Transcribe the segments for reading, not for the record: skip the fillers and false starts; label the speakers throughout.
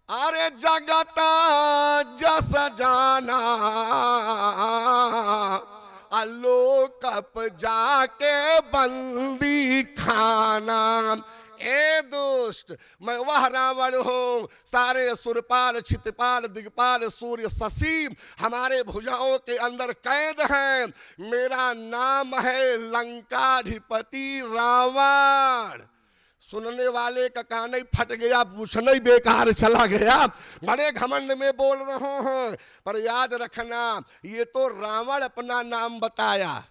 Speaker 1: अरे जगत जस जाना आलोकप जाके बंदी खाना। ए दुष्ट, मैं वह रावण हूँ, सारे सुरपाल छितपाल दिगपाल सूर्य शशि हमारे भुजाओं के अंदर कैद हैं। मेरा नाम है लंकाधिपति रावण। सुनने वाले का कान ही फट गया, पूछना ही बेकार चला गया। बड़े घमंड में बोल रहे हैं, पर याद रखना ये तो रावण अपना नाम बताया,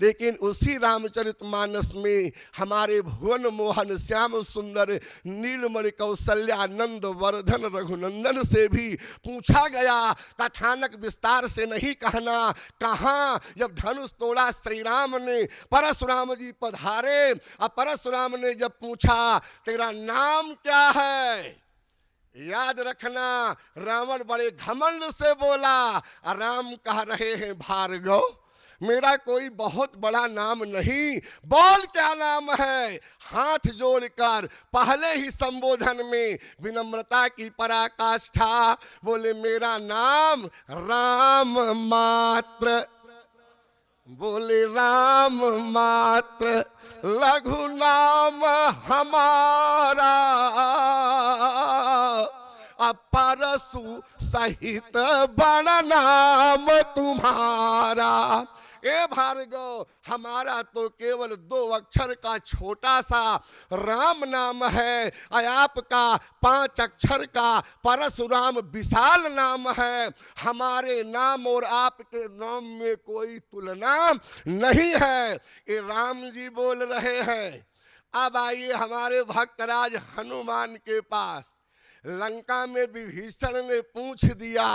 Speaker 1: लेकिन उसी रामचरितमानस में हमारे भुवन मोहन श्याम सुंदर नीलमणि कौशल्यानंद वर्धन रघुनंदन से भी पूछा गया। कथानक विस्तार से नहीं कहना। कहाँ जब धनुष तोड़ा श्री राम ने, परशुराम जी पधारे और परशुराम ने जब पूछा तेरा नाम क्या है, याद रखना रावण बड़े घमंड से बोला। राम कह रहे हैं भार्गव, मेरा कोई बहुत बड़ा नाम नहीं, बोल क्या नाम है। हाथ जोड़कर पहले ही संबोधन में विनम्रता की पराकाष्ठा बोले मेरा नाम राम मात्र, बोले राम मात्र लघु नाम हमारा, परशु सहित बड़ा नाम तुम्हारा। ए भार्गव, हमारा तो केवल 2 अक्षर का छोटा सा राम नाम है, आपका 5 अक्षर का परशुराम विशाल नाम है। हमारे नाम और आपके नाम में कोई तुलना नहीं है। ये राम जी बोल रहे हैं। अब आइए हमारे भक्तराज हनुमान के पास। लंका में विभीषण ने पूछ दिया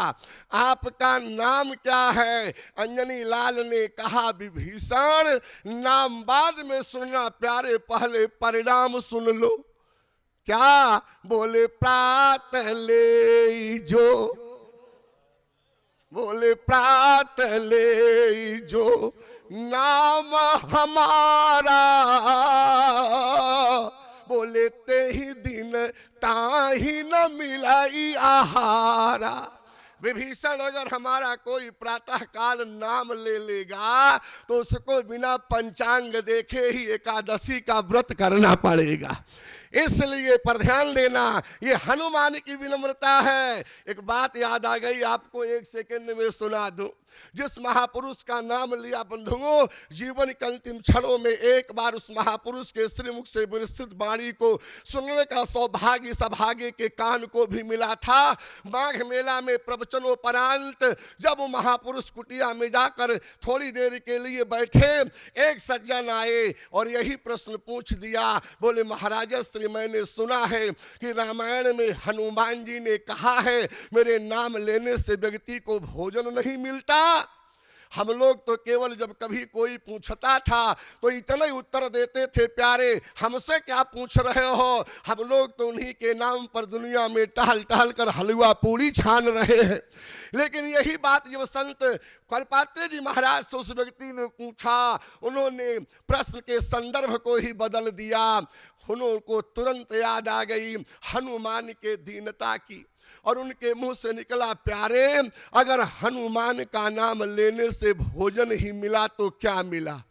Speaker 1: आपका नाम क्या है। अंजनी लाल ने कहा विभीषण, नाम बाद में सुनना प्यारे, पहले परिणाम सुन लो। क्या बोले प्रात ले जो, बोले प्रात ले जो नाम हमारा, बोले ते ही दिन ताही न मिलाई आहारा। विभीषण अगर हमारा कोई प्रातः काल नाम ले लेगा तो उसको बिना पंचांग देखे ही एकादशी का व्रत करना पड़ेगा। इसलिए पर ध्यान देना, ये हनुमान की विनम्रता है। एक बात याद आ गई, आपको 1 सेकंड में सुना दूं। जिस महापुरुष का नाम लिया बंधुओं, जीवन के अंतिम क्षणों में एक बार उस महापुरुष के श्रीमुख से विस्तृत वाणी को सुनने का सौभाग्य सभाग्य के कान को भी मिला था। माघ मेला में प्रवचनोपरांत जब वो महापुरुष कुटिया में जाकर थोड़ी देर के लिए बैठे, एक सज्जन आए और यही प्रश्न पूछ दिया। बोले महाराज श्री, मैंने सुना है कि रामायण में हनुमान जी ने कहा है मेरे नाम लेने से व्यक्ति को भोजन नहीं मिलता। हम लोग तो केवल जब कभी कोई पूछता था तो इतना ही उत्तर देते थे, प्यारे हमसे क्या पूछ रहे हो, हम लोग तो उन्हीं के नाम पर दुनिया में टहल टहल कर हलवा पूरी छान रहे हैं। लेकिन यही बात जब संत करपात्री जी महाराज से उस व्यक्ति ने पूछा, उन्होंने प्रश्न के संदर्भ को ही बदल दिया। उनको तुरंत याद आ गई हनुमान के दीनता की, और उनके मुंह से निकला, प्यारे अगर हनुमान का नाम लेने से भोजन ही मिला तो क्या मिला।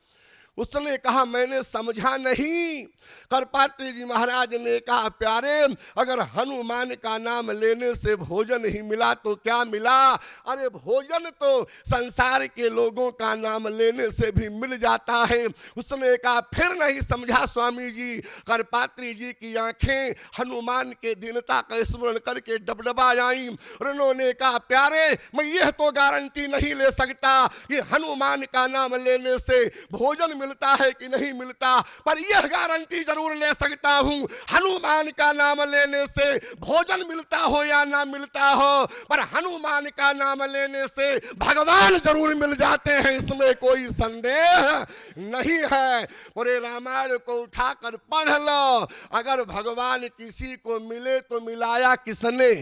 Speaker 1: उसने कहा मैंने समझा नहीं। करपात्री जी महाराज ने कहा, प्यारे अगर हनुमान का नाम लेने से भोजन ही मिला तो क्या मिला। अरे भोजन तो संसार के लोगों का नाम लेने से भी मिल जाता है। उसने कहा फिर नहीं समझा स्वामी जी। करपात्री जी की आंखें हनुमान के दीनता का स्मरण करके डबडबा आई और उन्होंने कहा, प्यारे मैं यह तो गारंटी नहीं ले सकता कि हनुमान का नाम लेने से भोजन मिलता है कि नहीं मिलता, पर यह गारंटी जरूर ले सकता हूं हनुमान का नाम लेने से भोजन मिलता हो या ना मिलता हो, पर हनुमान का नाम लेने से भगवान जरूर मिल जाते हैं, इसमें कोई संदेह नहीं है। पूरे रामायण को उठाकर पढ़ लो, अगर भगवान किसी को मिले तो मिलाया किसने।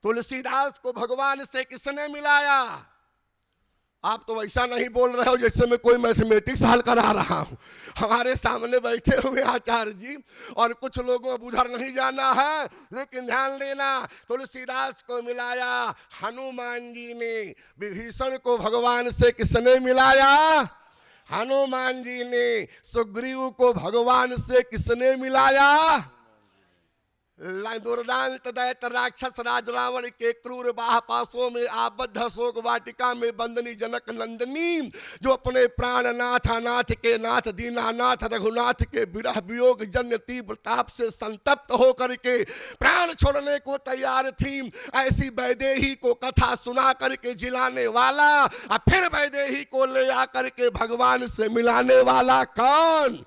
Speaker 1: तुलसीदास को भगवान से किसने मिलाया। आप तो वैसा नहीं बोल रहे हो जैसे मैं कोई मैथमेटिक्स हल करा रहा हूँ। हमारे सामने बैठे हुए आचार्य जी, और कुछ लोगों को उधर नहीं जाना है, लेकिन ध्यान देना, तुलसीदास को मिलाया हनुमान जी ने, विभीषण को भगवान से किसने मिलाया? हनुमान जी ने। सुग्रीव को भगवान से किसने मिलाया? दुर्दांत दैत्य राक्षस राज रावण के क्रूर बाह पासों में आबद्ध अशोक वाटिका में बंदनी जनक नंदनी, जो अपने प्राणनाथ अनाथ के नाथ दीनानाथ रघुनाथ के विरह वियोग जन्य तीव्र ताप से संतप्त होकर के प्राण छोड़ने को तैयार थी, ऐसी वैदेही को कथा सुना करके जिलाने वाला, और फिर वैदेही को ले आकर के भगवान से मिलाने वाला कौन?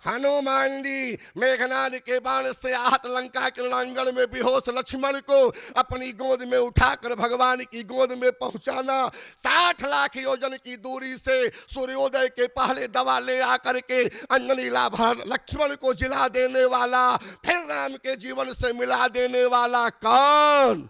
Speaker 1: हनुमान जी। मेघनाद के बाण से आहत लंका के रणांगण में बेहोश लक्ष्मण को अपनी गोद में उठाकर भगवान की गोद में पहुंचाना, 60 लाख योजन की दूरी से सूर्योदय के पहले दवा ले आकर के अंजनी लाभर लक्ष्मण को जिला देने वाला, फिर राम के जीवन से मिला देने वाला कौन?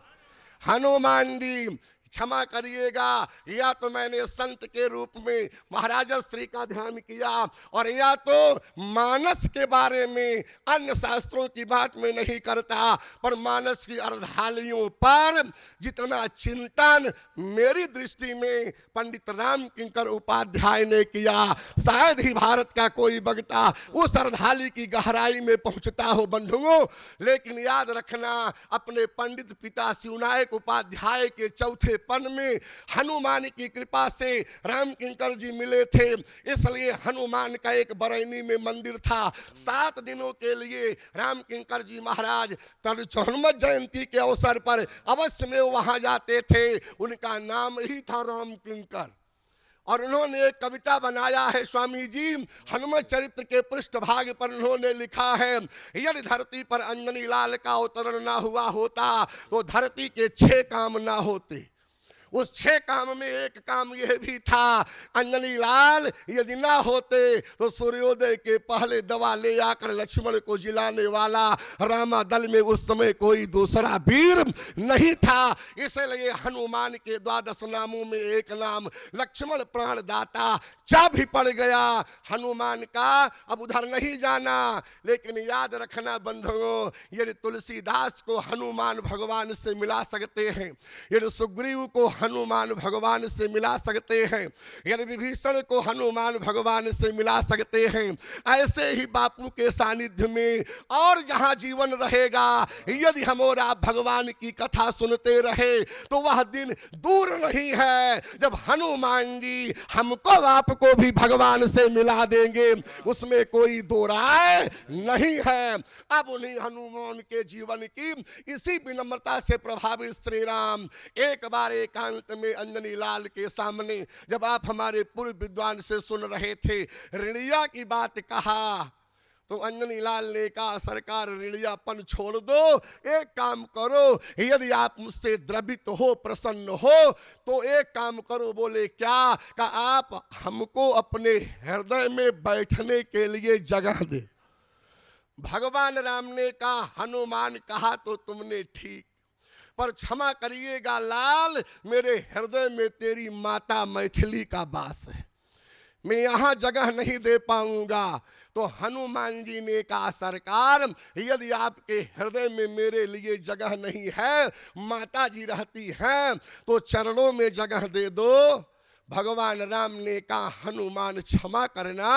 Speaker 1: हनुमान जी। क्षमा करिएगा, या तो मैंने संत के रूप में महाराज श्री का ध्यान किया, और या तो मानस के बारे में अन्य शास्त्रों की बात में नहीं करता, पर मानस की अर्धालियों पर जितना चिंतन मेरी दृष्टि में पंडित राम किंकर उपाध्याय ने किया, शायद ही भारत का कोई वक्ता उस अर्धाली की गहराई में पहुंचता हो बंधुओं। लेकिन याद रखना, अपने पंडित पिता शिवनायक उपाध्याय के चौथे पन में हनुमान की कृपा से राम किंकर जी मिले थे, इसलिए हनुमान का एक बरैनी में मंदिर था। 7 दिनों के लिए राम किंकर जी महाराज हनुमत जयंती के अवसर पर अवश्य में वहां जाते थे। उनका नाम ही था राम किंकर, और उन्होंने एक कविता बनाया है स्वामी जी, हनुमत चरित्र के पृष्ठभाग पर उन्होंने लिखा है, यदि धरती पर अंजनी लाल का अवतरण ना हुआ होता तो धरती के 6 काम ना होते। उस 6 काम में एक काम यह भी था, अंजनी लाल यदि ना होते तो सूर्योदय के पहले दवा ले आकर लक्ष्मण को जिलाने वाला रामा दल में उस समय कोई दूसरा वीर नहीं था। इसलिए हनुमान के 12 नामों में एक नाम लक्ष्मण प्राणदाता चा भी पड़ गया हनुमान का। अब उधर नहीं जाना, लेकिन याद रखना बंधुओं, यदि तुलसीदास को हनुमान भगवान से मिला सकते हैं, यदि सुग्रीव को हनुमान भगवान से मिला सकते हैं, यदि विभीषण को हनुमान भगवान से मिला सकते हैं, ऐसे ही बापू के सानिध्य में और जहां जीवन रहेगा, यदि हम और आप भगवान की कथा सुनते रहे तो वह दिन दूर नहीं है जब हनुमान जी हमको आपको भी भगवान से मिला देंगे, उसमें कोई दो राय नहीं है। अब उन्हीं हनुमान के जीवन की इसी विनम्रता से प्रभावित श्री राम एक बार एकांत में अंजनी लाल के सामने, जब आप हमारे पूर्व विद्वान से सुन रहे थे, ऋणिया की बात कहा, तो अंजनी लाल ने कहा सरकार ऋणियापन छोड़ दो, एक काम करो, यदि आप मुझसे द्रवित हो प्रसन्न हो तो एक काम करो। बोले क्या? का आप हमको अपने हृदय में बैठने के लिए जगह दे। भगवान राम ने कहा हनुमान कहा तो तुमने ठीक, पर क्षमा करिएगा लाल, मेरे हृदय में तेरी माता मैथिली का वास है, मैं यहाँ जगह नहीं दे पाऊंगा। तो हनुमान जी ने कहा सरकार यदि आपके हृदय में मेरे लिए जगह नहीं है, माता जी रहती हैं, तो चरणों में जगह दे दो। भगवान राम ने कहा हनुमान क्षमा करना,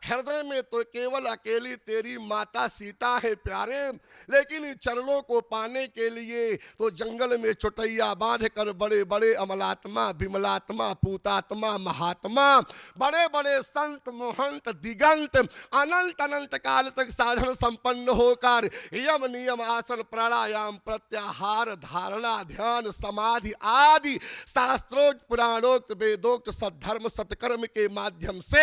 Speaker 1: हृदय में तो केवल अकेली तेरी माता सीता है प्यारे, लेकिन इन चरणों को पाने के लिए तो जंगल में चुटैया बांध कर बड़े बड़े अमलात्मा विमलात्मा पूतात्मा महात्मा बड़े बड़े संत महंत दिगंत अनंत अनंत काल तक साधन संपन्न होकर यम नियम आसन प्राणायाम प्रत्याहार धारणा ध्यान समाधि आदि शास्त्रोक्त पुराणोक्त वेदोक्त सद्धर्म सत्कर्म के माध्यम से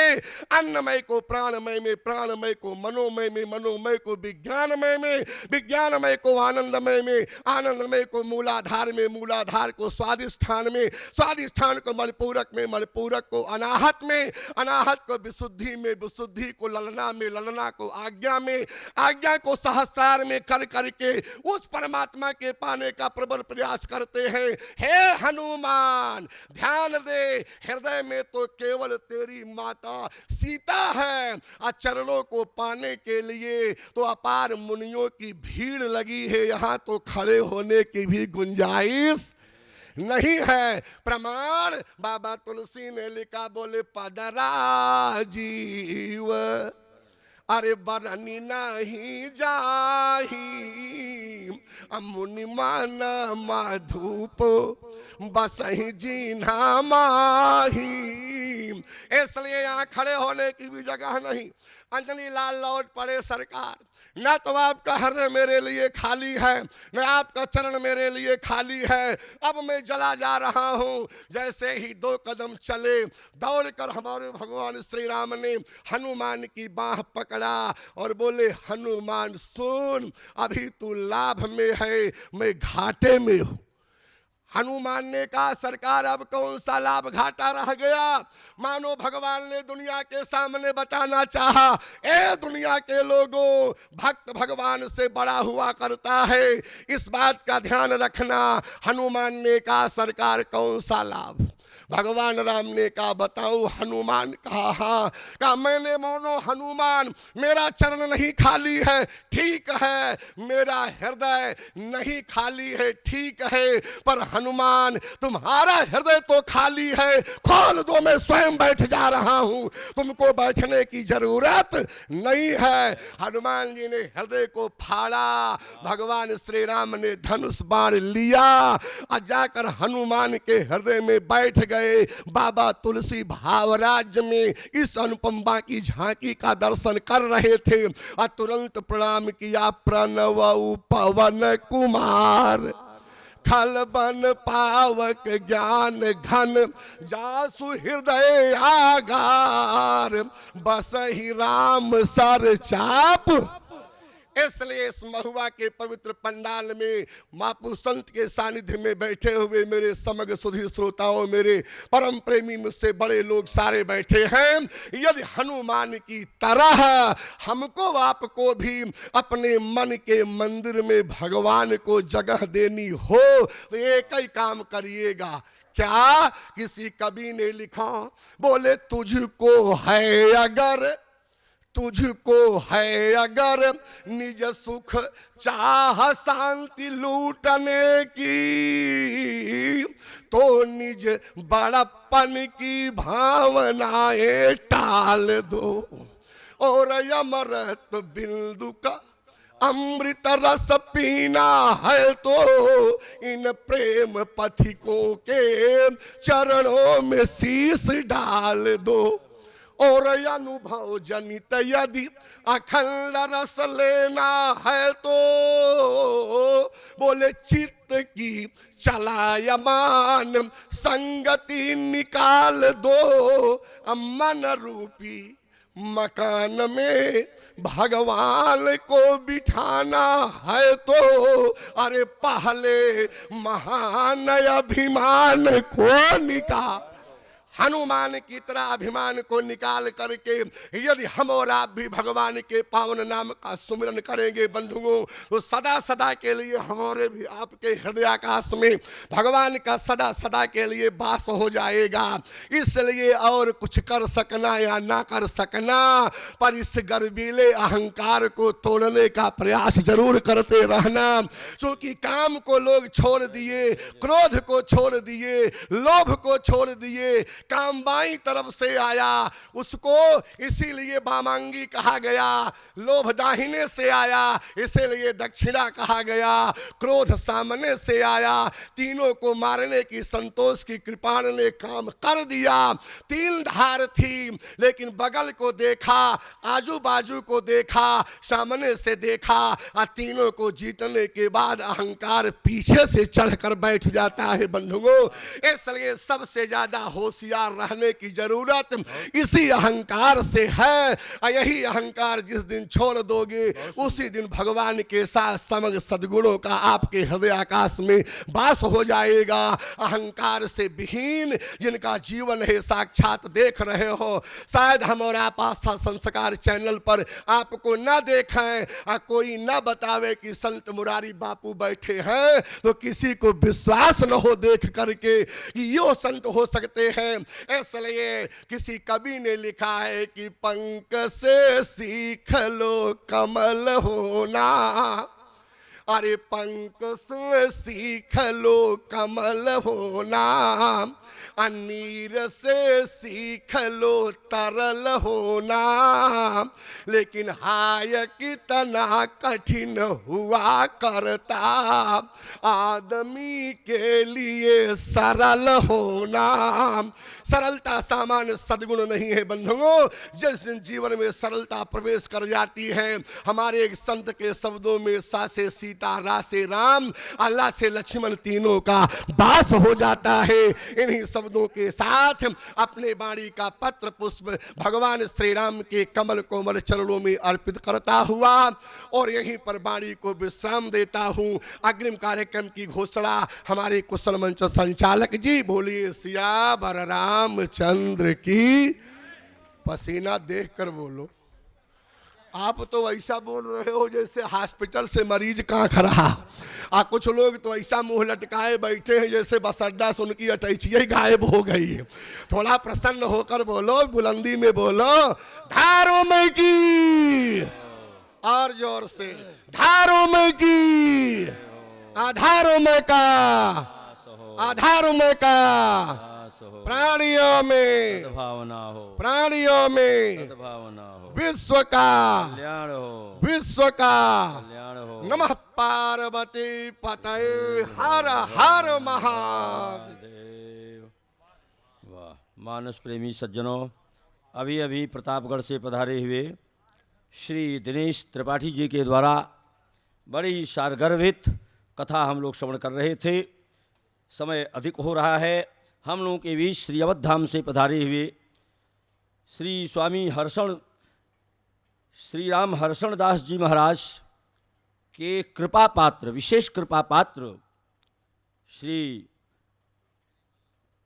Speaker 1: अन्नमय को प्राणमय में, प्राणमय को मनोमय में, मनोमय को विज्ञानमय में, विज्ञानमय को आनंदमय में, आनंदमय को मूलाधार में, मूलाधार को स्वादिष्ठान में, स्वादिष्ठान को मणिपूरक में, मणिपूरक को अनाहत में, अनाहत को विशुद्धि में, विशुद्धि को ललना में, ललना को आज्ञा में, आज्ञा को सहस्रार में कर करके उस परमात्मा के पाने का प्रबल प्रयास करते हैं। हे हनुमान ध्यान दे, हृदय में तो केवल तेरी माता सीता है। और चरणों को पाने के लिए तो अपार मुनियों की भीड़ लगी है, यहाँ तो खड़े होने की भी गुंजाइश नहीं है। प्रमाण बाबा तुलसी ने लिखा, बोले पदरा जीव अरे बरनी नहीं जाही मुनि मान माधुप बसही जीना माही। इसलिए यहाँ खड़े होने की भी जगह नहीं। अंजनी लाल लौट पड़े सरकार, न तो आपका हृदय मेरे लिए खाली है, न आपका चरण मेरे लिए खाली है। अब मैं चला जा रहा हूँ। जैसे ही 2 कदम चले, दौड़कर हमारे भगवान श्री राम ने हनुमान की बाह पकड़ा और बोले, हनुमान सुन, अभी तू लाभ में है, मैं घाटे में हूँ। हनुमान ने कहा, सरकार अब कौन सा लाभ घाटा रह गया। मानो भगवान ने दुनिया के सामने बताना चाहा, ए दुनिया के लोगों, भक्त भगवान से बड़ा हुआ करता है, इस बात का ध्यान रखना। हनुमान ने कहा, सरकार कौन सा लाभ। भगवान राम ने कहा, बताओ। हनुमान कहा, हाँ। कहा, मैंने मानो हनुमान, मेरा चरण नहीं खाली है, ठीक है, मेरा हृदय नहीं खाली है, ठीक है, पर हनुमान तुम्हारा हृदय तो खाली है, खोल दो, मैं स्वयं बैठ जा रहा हूं, तुमको बैठने की जरूरत नहीं है। हनुमान जी ने हृदय को फाड़ा, भगवान श्री राम ने धनुष बाण लिया और जाकर हनुमान के हृदय में बैठ गए। बाबा तुलसी भावराज्य में इस अनुपमा की झांकी का दर्शन कर रहे थे और तुरंत प्रणाम किया, प्रणव पवन कुमार खल बन पावक ज्ञान घन जासु हृदय आगार बसहि राम सर चाप। इसलिए इस महुआ के पवित्र पंडाल में मापू संत के सानिध्य में बैठे हुए मेरे समग्र सुधी श्रोताओं, मेरे परम प्रेमी, मुझसे बड़े लोग सारे बैठे हैं। यदि हनुमान की तरह हमको आपको भी अपने मन के मंदिर में भगवान को जगह देनी हो तो एक ही काम करिएगा। क्या? किसी कवि ने लिखा, बोले तुझको है अगर, तुझको है अगर निज सुख चाह शांति लूटने की, तो निज बड़प्पन की भावनाएं टाल दो और अमृत बिंदु का अमृत रस पीना है तो इन प्रेम पथिकों के चरणों में शीश डाल दो। और अनुभव जनित यदि अखंड रस लेना है तो बोले चित्त की चलायमान संगति निकाल दो। मन रूपी मकान में भगवान को बिठाना है तो अरे पहले महान अभिमान को निकाल। हनुमान की तरह अभिमान को निकाल करके यदि हम और आप भी भगवान के पावन नाम का सुमिरन करेंगे बंधुओं, तो सदा सदा के लिए हमारे भी आपके हृदयाकाश में भगवान का सदा सदा के लिए वास हो जाएगा। इसलिए और कुछ कर सकना या ना कर सकना, पर इस गर्वीले अहंकार को तोड़ने का प्रयास जरूर करते रहना। क्योंकि काम को लोग छोड़ दिए, क्रोध को छोड़ दिए, लोभ को छोड़ दिए, काम बाईं तरफ से आया उसको इसीलिए वामांगी कहा गया, लोभ दाहिने से आया इसीलिए दक्षिणा कहा गया, क्रोध सामने से आया, तीनों को मारने की संतोष की कृपा ने काम कर दिया। 3 धार थी लेकिन बगल को देखा, आजू बाजू को देखा, सामने से देखा और तीनों को जीतने के बाद अहंकार पीछे से चढ़कर बैठ जाता है बंधुओं। इसलिए सबसे ज्यादा होशियार रहने की जरूरत इसी अहंकार से है। यही अहंकार जिस दिन छोड़ दोगे उसी दिन भगवान के साथ समग्र सद्गुणों का आपके हृदय आकाश में वास हो जाएगा। अहंकार से विहीन जिनका जीवन है साक्षात देख रहे हो, शायद हम और आप आस्था संस्कार चैनल पर आपको ना देखें, कोई ना बतावे कि संत मुरारी बापू बैठे हैं, तो किसी को विश्वास न हो देख करके कि यो संत हो सकते हैं। इसलिए किसी कवि ने लिखा है कि पंख से सीख लो कमल होना, अरे पंख से सीख लो कमल होना, नीर से सीख लो तरल होना, लेकिन हाय कितना कठिन हुआ करता आदमी के लिए सरल होना। सरलता सामान्य सद्गुण नहीं है बंधुओं, जिस दिन जीवन में सरलता प्रवेश कर जाती है, हमारे एक संत के शब्दों में सा से सीता, रा से राम, अल्लाह से लक्ष्मण, तीनों का वास हो जाता है। इन्हीं शब्दों के साथ अपने वाणी का पत्र पुष्प भगवान श्री राम के कमल कोमल चरणों में अर्पित करता हुआ और यहीं पर वाणी को विश्राम देता हूं। अग्रिम कार्यक्रम की घोषणा हमारे कुशल मंच संचालक जी, बोलिए सियावर रामचंद्र की। पसीना देखकर बोलो, आप तो ऐसा बोल रहे हो जैसे हॉस्पिटल से मरीज कांख रहा, कुछ लोग तो ऐसा मुंह लटकाए बैठे हैं जैसे बस अड्डा से उनकी अटैचिया गायब हो गई। थोड़ा प्रसन्न होकर बोलो, बुलंदी में बोलो, धारों में की, और जोर से धारों में की, आधारों में का, आधारों में का, प्राणियों में
Speaker 2: भावना हो,
Speaker 1: प्राणियों में
Speaker 2: भावना हो,
Speaker 1: विश्व का
Speaker 2: कल्याण हो,
Speaker 1: विश्व का
Speaker 2: कल्याण हो।
Speaker 1: नमः पार्वती पतये हर हर महादेव।
Speaker 2: वाह, मानस प्रेमी सज्जनों, अभी अभी प्रतापगढ़ से पधारे हुए श्री दिनेश त्रिपाठी जी के द्वारा बड़ी सारगर्भित कथा हम लोग श्रवण कर रहे थे। समय अधिक हो रहा है। हम लोगों के बीच श्री अवध धाम से पधारे हुए श्री स्वामी हर्षण, श्री राम हर्षण दास जी महाराज के कृपा पात्र, विशेष कृपा पात्र श्री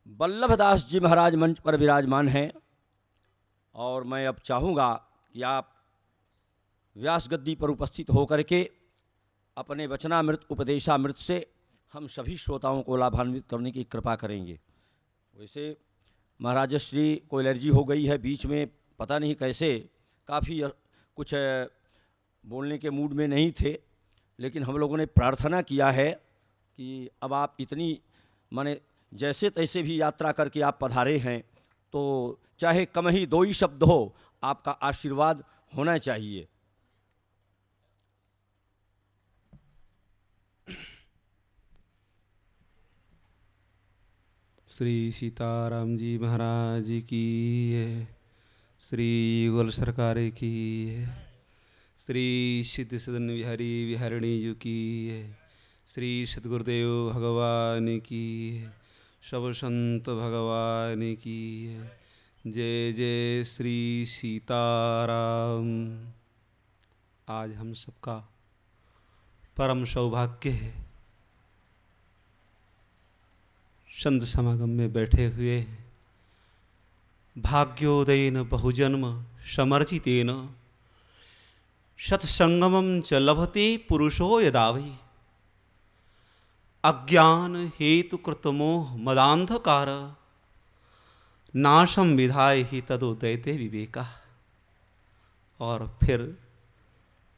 Speaker 2: वल्लभदास जी महाराज मंच पर विराजमान हैं। और मैं अब चाहूँगा कि आप व्यास गद्दी पर उपस्थित होकर के अपने वचनामृत उपदेशामृत से हम सभी श्रोताओं को लाभान्वित करने की कृपा करेंगे। वैसे महाराज श्री को एलर्जी हो गई है, बीच में पता नहीं कैसे काफ़ी कुछ बोलने के मूड में नहीं थे, लेकिन हम लोगों ने प्रार्थना किया है कि अब आप इतनी माने जैसे तैसे भी यात्रा करके आप पधारे हैं, तो चाहे कम ही दो ही शब्द हो, आपका आशीर्वाद होना चाहिए।
Speaker 3: श्री सीताराम जी महाराज की है, श्री युगल सरकार की है, श्री सिद्ध सदन बिहारी बिहारिणी जी की है, श्री सद्गुरुदेव भगवान की है, सब संत भगवान की है। जय जय श्री सीताराम। आज हम सबका परम सौभाग्य है संत समागम में बैठे हुए। भाग्योदयेन बहुजन्म समर्चितेन सत्संगमं च लभते पुरुषो यदा वै अज्ञान हेतु कृतमोह मदांधकार नाशम विधाय ही तदोदयते विवेका। और फिर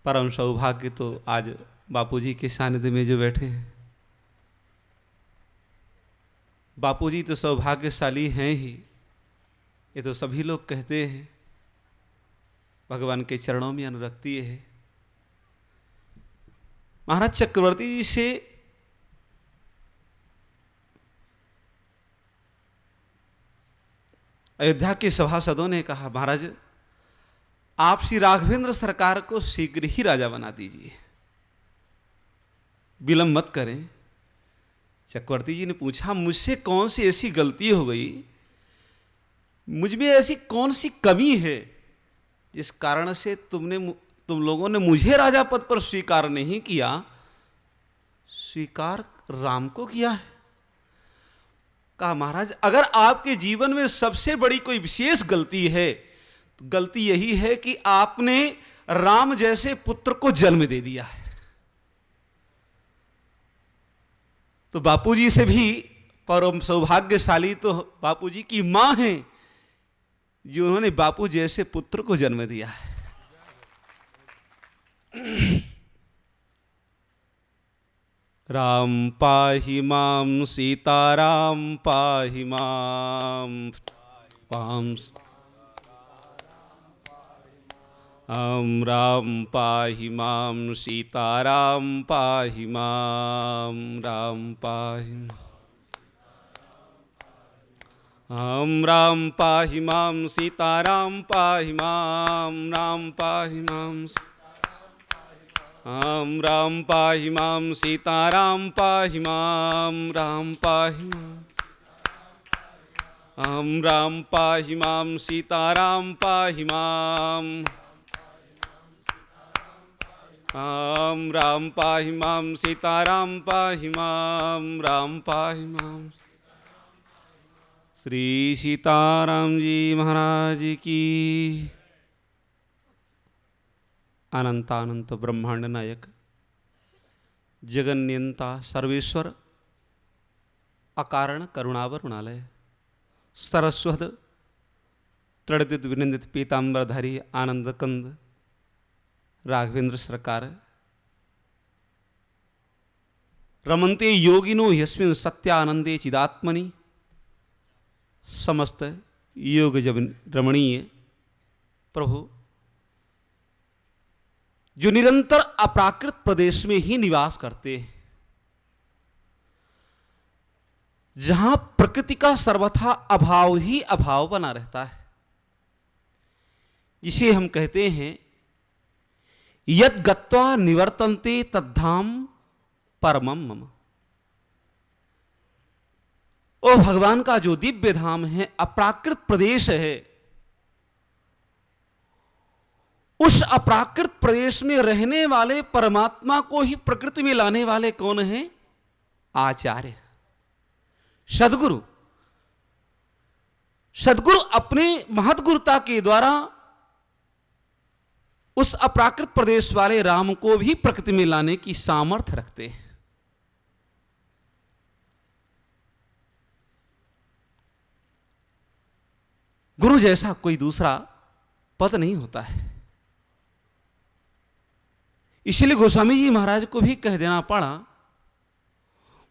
Speaker 3: परम सौभाग्य तो आज बापूजी के सानिध्य में जो बैठे हैं। बापूजी तो सौभाग्यशाली हैं ही, ये तो सभी लोग कहते हैं। भगवान के चरणों में अनुरक्ति है। महाराज चक्रवर्ती जी से अयोध्या के सभासदों ने कहा, महाराज आप श्री राघवेंद्र सरकार को शीघ्र ही राजा बना दीजिए, विलंब मत करें। चक्रवर्ती जी ने पूछा, मुझसे कौन सी ऐसी गलती हो गई, मुझ में ऐसी कौन सी कमी है जिस कारण से तुम लोगों ने मुझे राजा पद पर स्वीकार नहीं किया, स्वीकार राम को किया है। कहा, महाराज अगर आपके जीवन में सबसे बड़ी कोई विशेष गलती है तो गलती यही है कि आपने राम जैसे पुत्र को जन्म दे दिया है। तो बापूजी से भी परम सौभाग्यशाली तो बापूजी की मां हैं जो उन्होंने बापू जैसे पुत्र को जन्म दिया है। राम पाहि मां सीताराम पाहि मां राम पाहि मां सीताराम पाहि मां राम पाहि राम पाहि मां सीताराम पाहि मां राम पाहि मां राम पाहि मां सीताराम पाहि मां राम पाहि राम पाहि मां सीताराम पाहि मां राम पाहि मां सीताराम पाहि मां राम पाहि मां। श्री सीताराम जी महाराज की। अनंतानंत ब्रह्मांड नायक जगन्यंता सर्वेश्वर अकारण करुणावरुणालय सरस्वत तड़दित विनंदित पीतांबरधारी आनंद कंद राघवेंद्र सरकार रमन्ते योगिनो यस्मिन् सत्यानंदे चिदात्मनि समस्त योग जब रमणीय प्रभु जो निरंतर अप्राकृत प्रदेश में ही निवास करते हैं, जहां प्रकृति का सर्वथा अभाव ही अभाव बना रहता है, जिसे हम कहते हैं यद गत्वा निवर्तन्ते तद्धाम परमम मम। ओ भगवान का जो दिव्य धाम है, अप्राकृत प्रदेश है, उस अप्राकृत प्रदेश में रहने वाले परमात्मा को ही प्रकृति में लाने वाले कौन हैं? आचार्य सदगुरु। सदगुरु अपने महद्गुरुता के द्वारा उस अप्राकृत प्रदेश वाले राम को भी प्रकृति में लाने की सामर्थ्य रखते हैं। गुरु जैसा कोई दूसरा पद नहीं होता है। इसलिए गोस्वामी जी महाराज को भी कह देना पड़ा,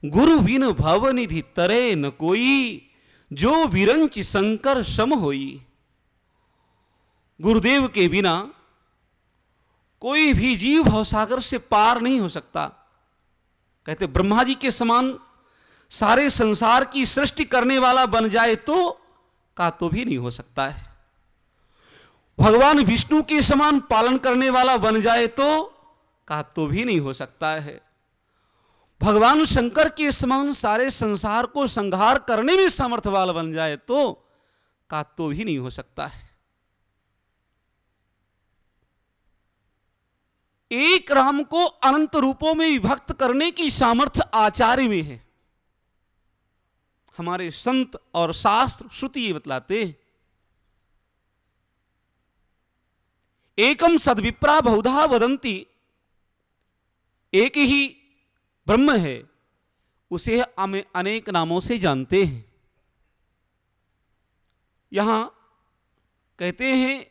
Speaker 3: गुरु बिन भवनिधि तरे न कोई, जो विरंच शंकर सम होई। गुरुदेव के बिना कोई भी जीव भवसागर से पार नहीं हो सकता। कहते ब्रह्मा जी के समान सारे संसार की सृष्टि करने वाला बन जाए तो का तो भी नहीं हो सकता है। भगवान विष्णु के समान पालन करने वाला बन जाए तो का तो भी नहीं हो सकता है। भगवान शंकर के समान सारे संसार को संहार करने में समर्थ वाला बन जाए तो का तो भी नहीं हो सकता है। एक राम को अनंत रूपों में विभक्त करने की सामर्थ्य आचार्य में है। हमारे संत और शास्त्र श्रुति ये बतलाते हैं, एकम सद्विप्रा बहुधा वदंती, एक ही ब्रह्म है, उसे हम अनेक नामों से जानते हैं। यहां कहते हैं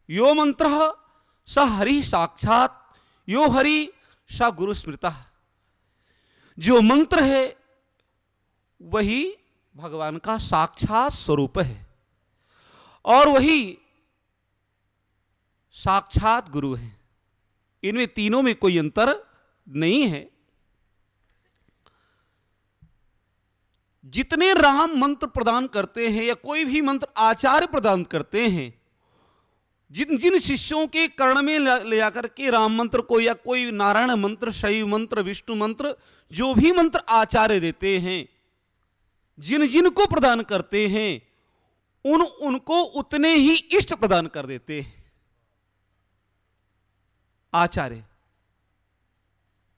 Speaker 3: यो मंत्र स हरि साक्षात, यो हरि स गुरु स्मृतः। जो मंत्र है वही भगवान का साक्षात स्वरूप है और वही साक्षात गुरु है। इनमें तीनों में कोई अंतर नहीं है। जितने राम मंत्र प्रदान करते हैं या कोई भी मंत्र आचार्य प्रदान करते हैं, जिन जिन शिष्यों के कर्ण में ले जाकर के राम मंत्र को या कोई नारायण मंत्र, शैव मंत्र, विष्णु मंत्र, जो भी मंत्र आचार्य देते हैं, जिन जिन को प्रदान करते हैं उनको उतने ही इष्ट प्रदान कर देते हैं आचार्य।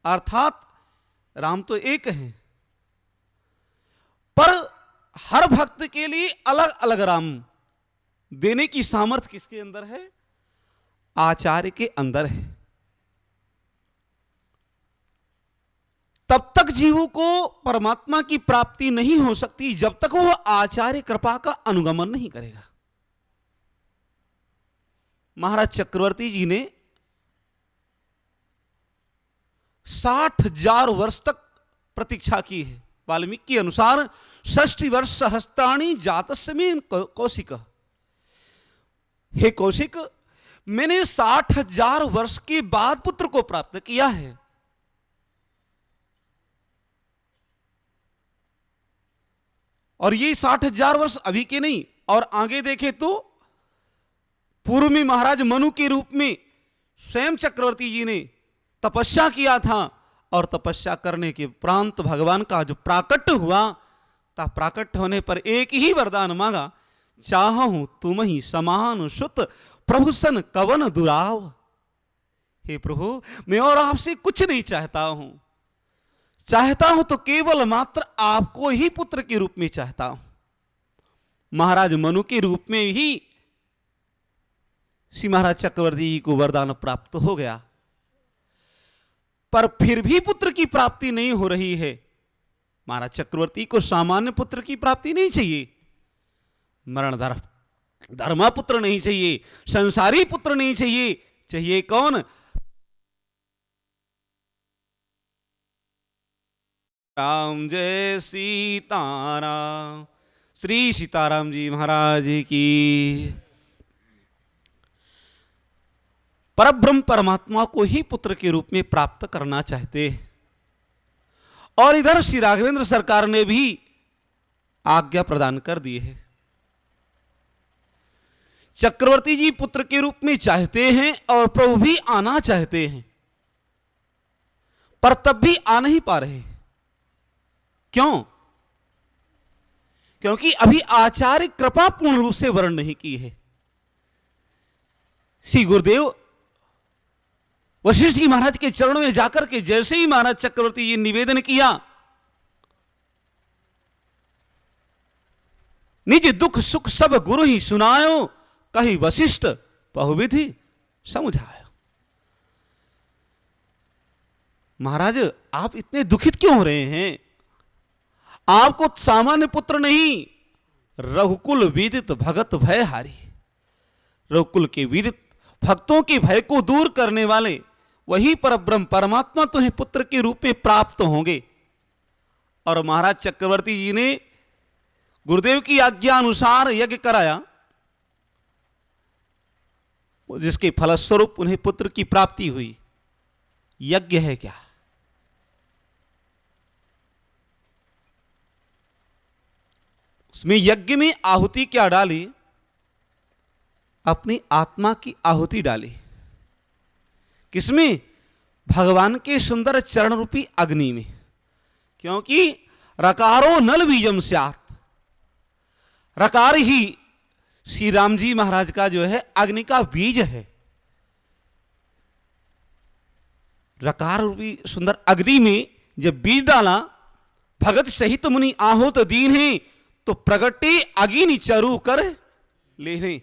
Speaker 3: अर्थात राम तो एक है, पर हर भक्त के लिए अलग अलग राम देने की सामर्थ्य किसके अंदर है? आचार्य के अंदर है। तब तक जीवों को परमात्मा की प्राप्ति नहीं हो सकती जब तक वो आचार्य कृपा का अनुगमन नहीं करेगा। महाराज चक्रवर्ती जी ने 60,000 वर्ष तक प्रतीक्षा की है। वाल्मीकि के अनुसार 60 वर्ष सहस्त्राणी जातस्यमेन कौशिक। हे कौशिक, मैंने 60,000 वर्ष के बाद पुत्र को प्राप्त किया है। और ये 60,000 वर्ष अभी के नहीं, और आगे देखे तो पूर्व में महाराज मनु के रूप में स्वयं चक्रवर्ती जी ने तपस्या किया था, और तपस्या करने के उपरांत भगवान का जो प्राकट्य हुआ, ता प्राकट्य होने पर एक ही वरदान मांगा, चाहूं तुम ही समान सुत प्रभु सन कवन दुराव। हे प्रभु, मैं और आपसे कुछ नहीं चाहता हूं, चाहता हूं तो केवल मात्र आपको ही पुत्र के रूप में चाहता हूं। महाराज मनु के रूप में ही श्री महाराज चक्रवर्ती जी को वरदान प्राप्त हो गया, पर फिर भी पुत्र की प्राप्ति नहीं हो रही है। महाराज चक्रवर्ती को सामान्य पुत्र की प्राप्ति नहीं चाहिए, मरण धर्मा पुत्र नहीं चाहिए, संसारी पुत्र नहीं चाहिए। चाहिए कौन? राम जय सीताराम। श्री सीताराम जी महाराज की। परब्रह्म परमात्मा को ही पुत्र के रूप में प्राप्त करना चाहते हैं। और इधर श्री राघवेंद्र सरकार ने भी आज्ञा प्रदान कर दी है। चक्रवर्ती जी पुत्र के रूप में चाहते हैं और प्रभु भी आना चाहते हैं, पर तब भी आ नहीं पा रहे। क्यों? क्योंकि अभी आचार्य कृपा पूर्ण रूप से वर्ण नहीं की है। श्री गुरुदेव वशिष्ठ जी महाराज के चरणों में जाकर के जैसे ही महाराज चक्रवर्ती जी निवेदन किया, निज दुख सुख सब गुरु ही सुनायो, कही वशिष्ठ बहुविधि समझायो। महाराज, आप इतने दुखित क्यों हो रहे हैं? आपको सामान्य पुत्र नहीं, रघुकुल विदित भगत भय हारी। रघुकुल के विदित भक्तों के भय को दूर करने वाले वही परब्रह्म परमात्मा तुम्हें पुत्र के रूप में प्राप्त होंगे। और महाराज चक्रवर्ती जी ने गुरुदेव की आज्ञा अनुसार यज्ञ कराया, जिसके फलस्वरूप उन्हें पुत्र की प्राप्ति हुई। यज्ञ है क्या? उसमें यज्ञ में आहुति क्या डाली? अपनी आत्मा की आहुति डाली। किसमें? भगवान के सुंदर चरण रूपी अग्नि में। क्योंकि रकारो नल बीजम स्यात्, रकार ही श्री राम जी महाराज का जो है अग्नि का बीज है। रकार रूपी सुंदर अग्नि में जब बीज डाला, भगत सहित मुनि आहुत दीन है, तो प्रगटे अगिनि चरु कर लेने।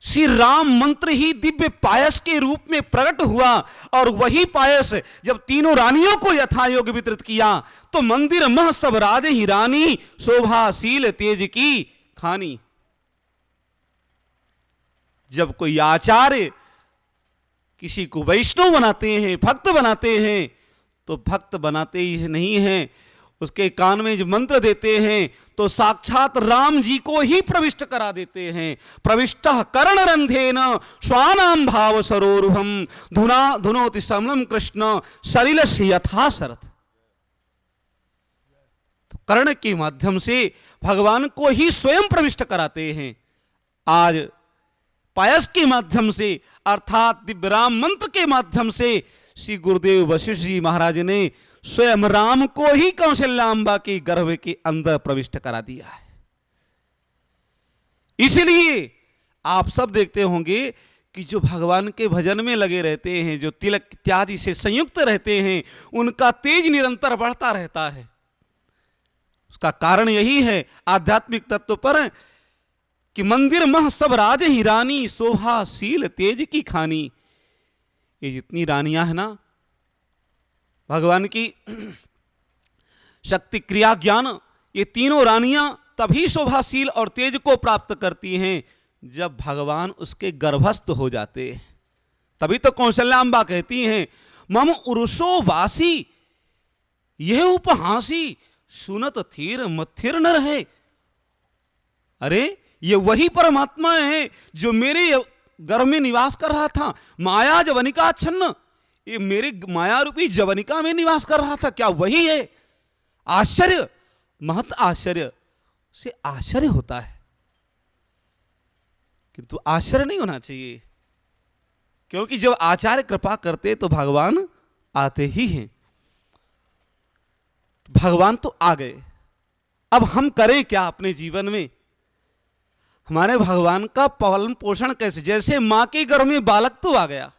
Speaker 3: श्री राम मंत्र ही दिव्य पायस के रूप में प्रकट हुआ, और वही पायस जब तीनों रानियों को यथायोग वितरित किया, तो मंदिर मह सब राजे ही रानी, शोभाशील तेज की खानी। जब कोई आचार्य किसी को वैष्णव बनाते हैं, भक्त बनाते हैं, तो भक्त बनाते ही नहीं हैं, उसके कान में जो मंत्र देते हैं तो साक्षात राम जी को ही प्रविष्ट करा देते हैं। प्रविष्टः कर्ण रंधेन स्वानाम भाव सरोरुहम धुना धुनोति समलम कृष्ण सलिलस्य यथा शरथ। तो कर्ण के माध्यम से भगवान को ही स्वयं प्रविष्ट कराते हैं। आज पायस के माध्यम से अर्थात दिव्य राम मंत्र के माध्यम से श्री गुरुदेव वशिष्ठ जी महाराज ने स्वयं राम को ही कौशल्याम्बा के गर्भ के अंदर प्रविष्ट करा दिया है। इसलिए आप सब देखते होंगे कि जो भगवान के भजन में लगे रहते हैं, जो तिलक इत्यादि से संयुक्त रहते हैं, उनका तेज निरंतर बढ़ता रहता है। उसका कारण यही है आध्यात्मिक तत्व पर कि मंदिर मह सब राज ही रानी, शोभाशील तेज की खानी। ये जितनी रानियां है ना, भगवान की शक्ति, क्रिया, ज्ञान, ये तीनों रानियां तभी शोभाशील और तेज को प्राप्त करती हैं जब भगवान उसके गर्भस्थ हो जाते हैं। तभी तो कौशल्याम्बा कहती हैं, मम उरुषो वासी यह उपहासी सुनत थीर मथिर न रहे। अरे ये वही परमात्मा है जो मेरे गर्भ में निवास कर रहा था। माया जवनिका छन्न, ये मेरी माया रूपी जवनिका में निवास कर रहा था। क्या वही है? आश्चर्य, महत आश्चर्य से आश्चर्य होता है, किंतु आश्चर्य नहीं होना चाहिए, क्योंकि जब आचार्य कृपा करते तो भगवान आते ही हैं। भगवान तो आ गए, अब हम करें क्या अपने जीवन में? हमारे भगवान का पालन पोषण कैसे? जैसे मां के गर्भ में बालक तो आ गया,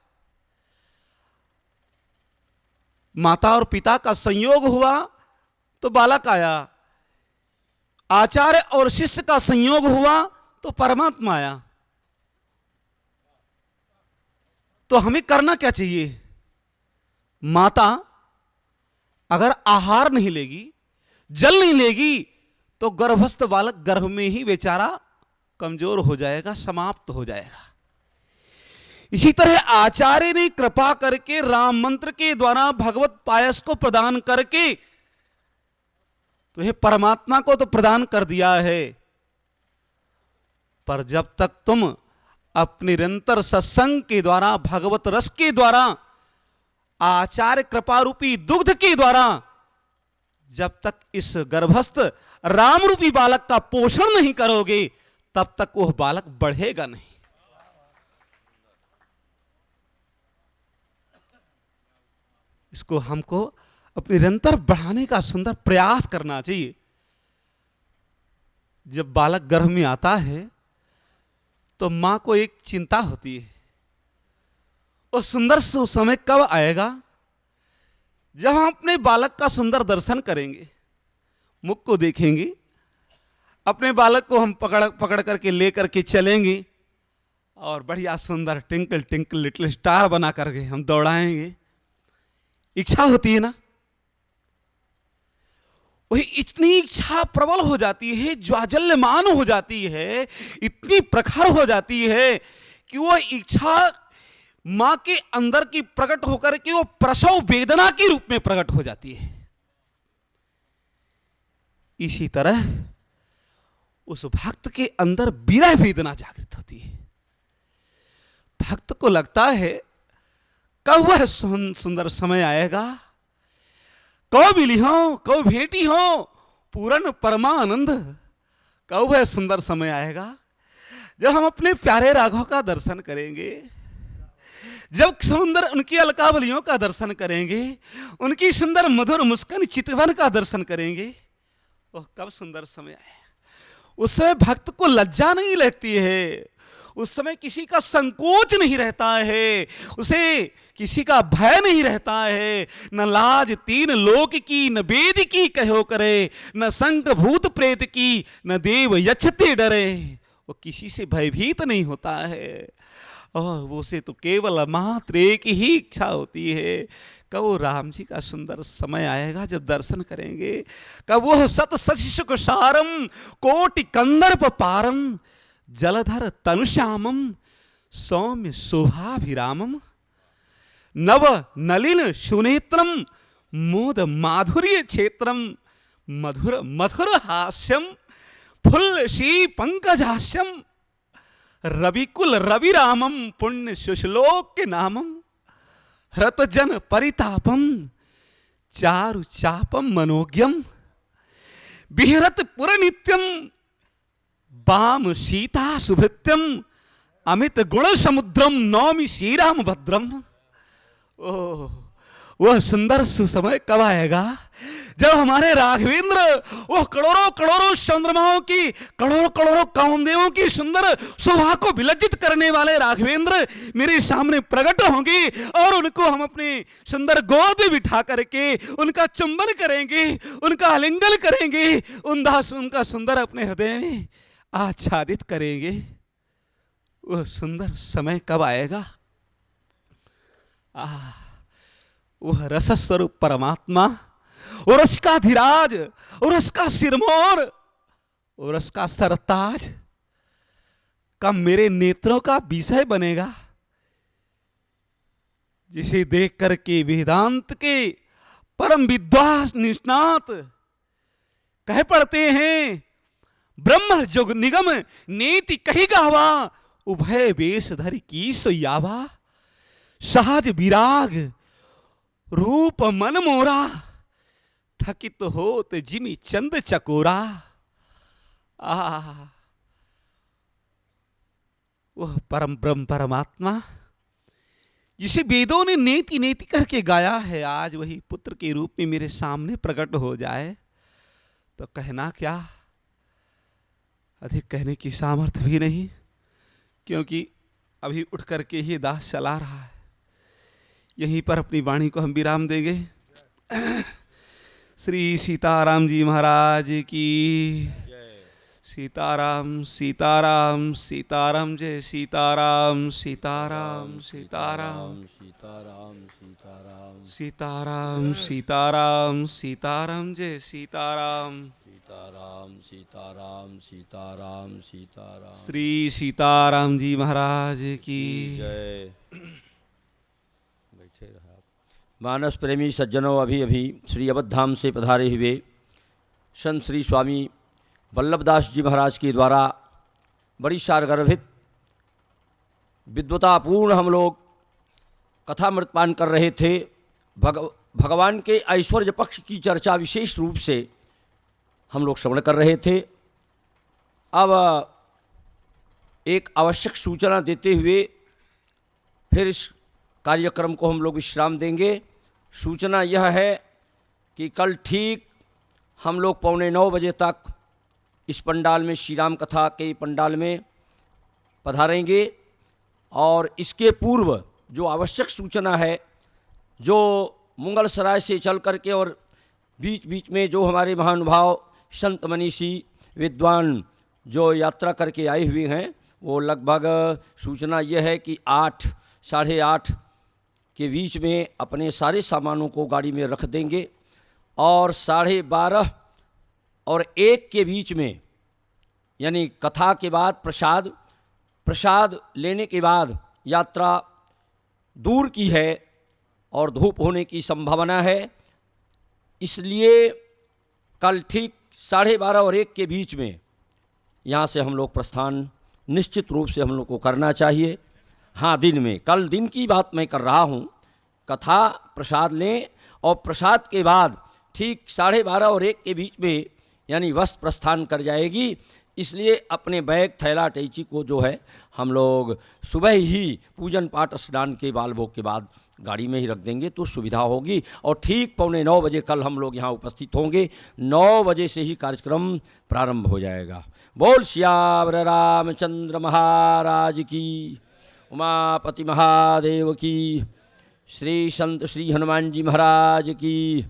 Speaker 3: माता और पिता का संयोग हुआ तो बालक आया, आचार्य और शिष्य का संयोग हुआ तो परमात्मा आया। तो हमें करना क्या चाहिए? माता अगर आहार नहीं लेगी, जल नहीं लेगी, तो गर्भस्थ बालक गर्भ में ही बेचारा कमजोर हो जाएगा, समाप्त हो जाएगा। इसी तरह आचार्य ने कृपा करके राम मंत्र के द्वारा भगवत पायस को प्रदान करके तो ये परमात्मा को तो प्रदान कर दिया है, पर जब तक तुम अपने निरंतर सत्संग के द्वारा, भगवत रस के द्वारा, आचार्य कृपा रूपी दुग्ध के द्वारा जब तक इस गर्भस्थ राम रूपी बालक का पोषण नहीं करोगे, तब तक वह बालक बढ़ेगा नहीं। इसको हमको अपने निरंतर बढ़ाने का सुंदर प्रयास करना चाहिए। जब बालक गर्भ में आता है तो मां को एक चिंता होती है, वो सुंदर समय कब आएगा जब हम अपने बालक का सुंदर दर्शन करेंगे, मुख को देखेंगे, अपने बालक को हम पकड़ करके ले करके चलेंगे और बढ़िया सुंदर टिंकल टिंकल लिटिल स्टार बना करके हम दौड़ाएंगे। इच्छा होती है ना, वही इतनी इच्छा प्रबल हो जाती है, ज्वाजल्यमान हो जाती है, इतनी प्रखर हो जाती है कि वो इच्छा मां के अंदर की प्रकट होकर के वो प्रसव वेदना के रूप में प्रकट हो जाती है। इसी तरह उस भक्त के अंदर विरह वेदना जागृत होती है। भक्त को लगता है कब वह सुंदर समय आएगा, कब मिली हो, कब भेंटी हो पूर्ण परमानंद, कब वह सुंदर समय आएगा जब हम अपने प्यारे राघव का दर्शन करेंगे, जब सुंदर उनकी अलकावलियों का दर्शन करेंगे, उनकी सुंदर मधुर मुस्कान चितवन का दर्शन करेंगे। वह कब सुंदर समय आए। उस समय भक्त को लज्जा नहीं लगती है, उस समय किसी का संकोच नहीं रहता है, उसे किसी का भय नहीं रहता है। न लाज तीन लोक की, न वेद की कहो करे, न संग भूत प्रेत की, न देव यक्षते डरे। वो किसी से भयभीत नहीं होता है, और वो से तो केवल मात्र एक ही इच्छा होती है, कब वो राम जी का सुंदर समय आएगा जब दर्शन करेंगे, कब वो सत शशिशुक सारम कोटि कंदर्प पारम जलधर तनुश्यामम सौम्य शोभाभिरामम नव नलिन सुनेत्रम मोद माधुर्य क्षेत्रम मधुर मधुर हास्यम फुल्ल शी पंकजास्यम रविकुल रविरामम पुण्य सुश्लोक नामम हृतजन परितापम चारु चापम मनोज्ञम विहरत पुर नित्यम वाम सीता सुभृत्यम अमित गुण समुद्रम नौमि श्रीराम भद्रम। ओह, वह सुंदर सुसमय कब आएगा जब हमारे राघवेंद्र वो करोड़ों करोड़ों चंद्रमाओं की, करोड़ों करोड़ों कामदेवों की सुंदर शोभा को विलज्जित करने वाले राघवेंद्र मेरे सामने प्रकट होंगे, और उनको हम अपने सुंदर गोद में बिठा करके उनका चुंबन करेंगे, उनका आलिंगन करेंगे, उनका सुंदर अपने हृदय में आच्छादित करेंगे। वह सुंदर समय कब आएगा? वह रस स्वरूप परमात्मा और उसका धीराज और उसका सिरमौर और उसका सरताज का मेरे नेत्रों का विषय बनेगा, जिसे देख करके वेदांत के परम विद्वान निष्णात कह पड़ते हैं, ब्रह्म जोग निगम नीति कही गावा, उभय वेश धर की सोयावा, सहज विराग रूप मन मोरा, थकित होत जिमि चंद चकोरा। वह परम ब्रह्म परमात्मा जिसे वेदों ने नेति नेति करके गाया है, आज वही पुत्र के रूप में मेरे सामने प्रकट हो जाए तो कहना क्या, अधिक कहने की सामर्थ्य भी नहीं, क्योंकि अभी उठ करके ही दास चला रहा है। यहीं पर अपनी वाणी को हम विराम देंगे। श्री सीताराम जी महाराज की सीताराम सीताराम सीताराम, जय सीताराम सीताराम सीताराम
Speaker 2: सीताराम सीताराम
Speaker 3: सीताराम सीताराम सीताराम, जय सीताराम
Speaker 2: सीताराम सीताराम सीताराम सीताराम।
Speaker 3: श्री सीताराम जी महाराज की
Speaker 2: जय। बैठे रहा आप। मानस प्रेमी सज्जनों, अभी अभी श्री अवधधाम से पधारे हुए संत श्री स्वामी वल्लभदास जी महाराज के द्वारा बड़ी सारगर्भित विद्वतापूर्ण हम लोग कथामृतपान कर रहे थे। भगवान के ऐश्वर्य पक्ष की चर्चा विशेष रूप से हम लोग श्रवण कर रहे थे। अब एक आवश्यक सूचना देते हुए फिर इस कार्यक्रम को हम लोग विश्राम देंगे। सूचना यह है कि कल ठीक हम लोग 8:45 बजे तक इस पंडाल में, श्री राम कथा के पंडाल में पधारेंगे। और इसके पूर्व जो आवश्यक सूचना है, जो मुगलसराय से चल करके और बीच बीच में जो हमारे महानुभाव संत मनीषी विद्वान जो यात्रा करके आए हुए हैं, वो लगभग सूचना यह है कि 8 साढ़े 8 के बीच में अपने सारे सामानों को गाड़ी में रख देंगे और 12:30 और 1 के बीच में, यानी कथा के बाद प्रसाद लेने के बाद, यात्रा दूर की है और धूप होने की संभावना है, इसलिए कल ठीक 12:30 और 1 के बीच में यहाँ से हम लोग प्रस्थान निश्चित रूप से हम लोग को करना चाहिए। हाँ, दिन में, कल दिन की बात मैं कर रहा हूँ। कथा प्रसाद लें और प्रसाद के बाद ठीक 12:30 और 1 के बीच में यानी बस प्रस्थान कर जाएगी। इसलिए अपने बैग थैला टैची को जो है हम लोग सुबह ही पूजन पाठ स्नान के बाल भोग के बाद गाड़ी में ही रख देंगे तो सुविधा होगी। और ठीक 8:45 बजे कल हम लोग यहाँ उपस्थित होंगे। 9 बजे से ही कार्यक्रम प्रारंभ हो जाएगा। बोल श्यावर रामचंद्र महाराज की, उमापति महादेव की, श्री संत श्री हनुमान जी महाराज की।